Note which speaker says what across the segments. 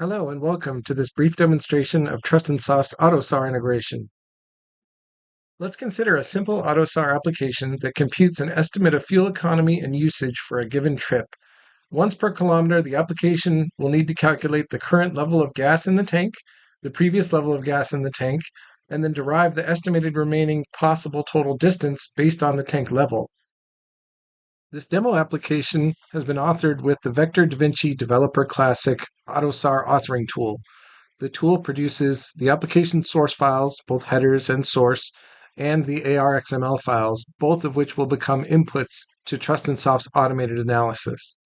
Speaker 1: Hello and welcome to this brief demonstration of TrustInSoft's AUTOSAR integration. Let's consider a simple AUTOSAR application that computes an estimate of fuel economy and usage for a given trip. Once per kilometer, the application will need to calculate the current level of gas in the tank, the previous level of gas in the tank, and then derive the estimated remaining possible total distance based on the tank level. This demo application has been authored with the Vector DaVinci Developer Classic AUTOSAR authoring tool. The tool produces the application source files, both headers and source, and the ARXML files, both of which will become inputs to TrustInSoft's automated analysis.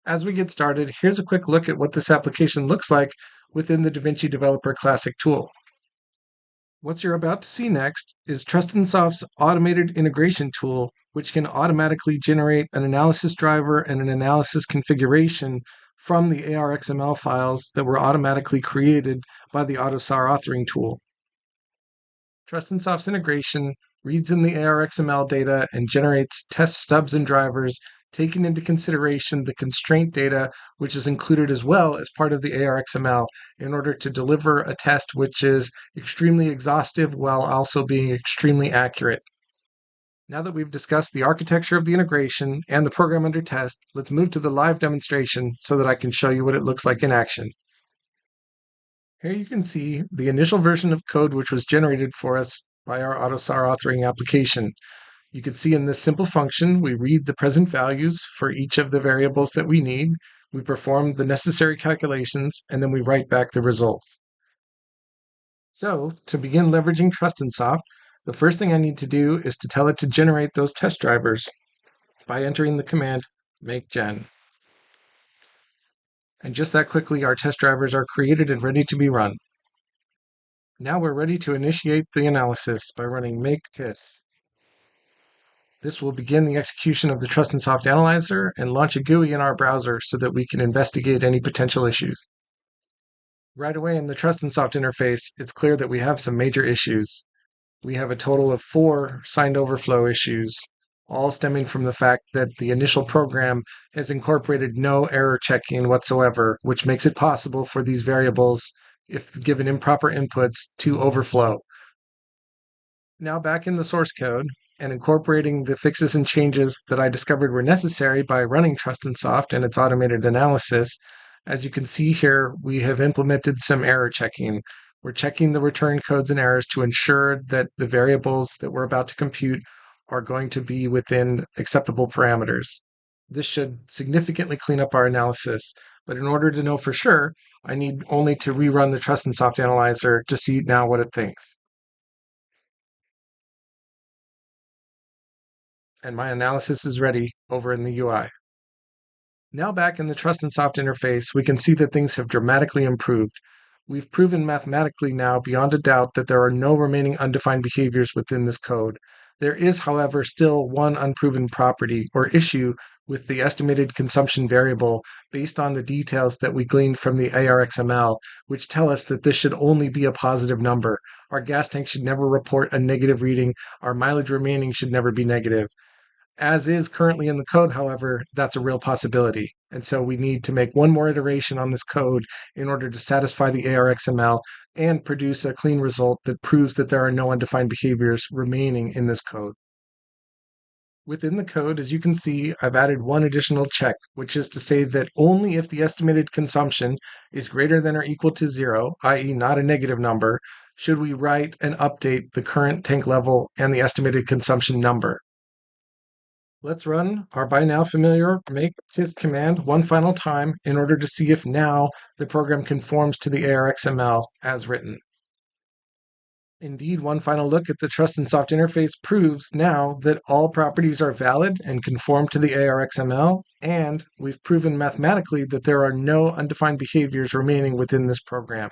Speaker 1: As we get started, here's a quick look at what this application looks like within the DaVinci Developer Classic tool. What you're about to see next is TrustInSoft's automated integration tool, which can automatically generate an analysis driver and an analysis configuration from the ARXML files that were automatically created by the AUTOSAR authoring tool. TrustInSoft's integration reads in the ARXML data and generates test stubs and drivers, taking into consideration the constraint data, which is included as well as part of the ARXML, in order to deliver a test which is extremely exhaustive while also being extremely accurate. Now that we've discussed the architecture of the integration and the program under test, let's move to the live demonstration so that I can show you what it looks like in action. Here you can see the initial version of code which was generated for us by our AUTOSAR authoring application. You can see in this simple function, we read the present values for each of the variables that we need, we perform the necessary calculations, and then we write back the results. So, to begin leveraging TrustInSoft, the first thing I need to do is to tell it to generate those test drivers by entering the command makeGen. And just that quickly, our test drivers are created and ready to be run. Now we're ready to initiate the analysis by running makeTest. This will begin the execution of the TrustInSoft analyzer and launch a GUI in our browser so that we can investigate any potential issues. Right away in the TrustInSoft interface, it's clear that we have some major issues. We have a total of 4 signed overflow issues, all stemming from the fact that the initial program has incorporated no error checking whatsoever, which makes it possible for these variables, if given improper inputs, to overflow. Now back in the source code and incorporating the fixes and changes that I discovered were necessary by running TrustInSoft and its automated analysis, as you can see here, we have implemented some error checking. We're checking the return codes and errors to ensure that the variables that we're about to compute are going to be within acceptable parameters. This should significantly clean up our analysis, but in order to know for sure, I need only to rerun the TrustInSoft analyzer to see now what it thinks. And my analysis is ready over in the UI. Now back in the TrustInSoft interface, we can see that things have dramatically improved. We've proven mathematically now beyond a doubt that there are no remaining undefined behaviors within this code. There is, however, still one unproven property or issue with the estimated consumption variable based on the details that we gleaned from the ARXML, which tell us that this should only be a positive number. Our gas tank should never report a negative reading. Our mileage remaining should never be negative. As is currently in the code, however, that's a real possibility. And so we need to make one more iteration on this code in order to satisfy the ARXML and produce a clean result that proves that there are no undefined behaviors remaining in this code. Within the code, as you can see, I've added one additional check, which is to say that only if the estimated consumption is greater than or equal to 0, i.e. not a negative number, should we write and update the current tank level and the estimated consumption number. Let's run our by now familiar makeTest command one final time in order to see if now the program conforms to the ARXML as written. Indeed, one final look at the TrustInSoft interface proves now that all properties are valid and conform to the ARXML, and we've proven mathematically that there are no undefined behaviors remaining within this program.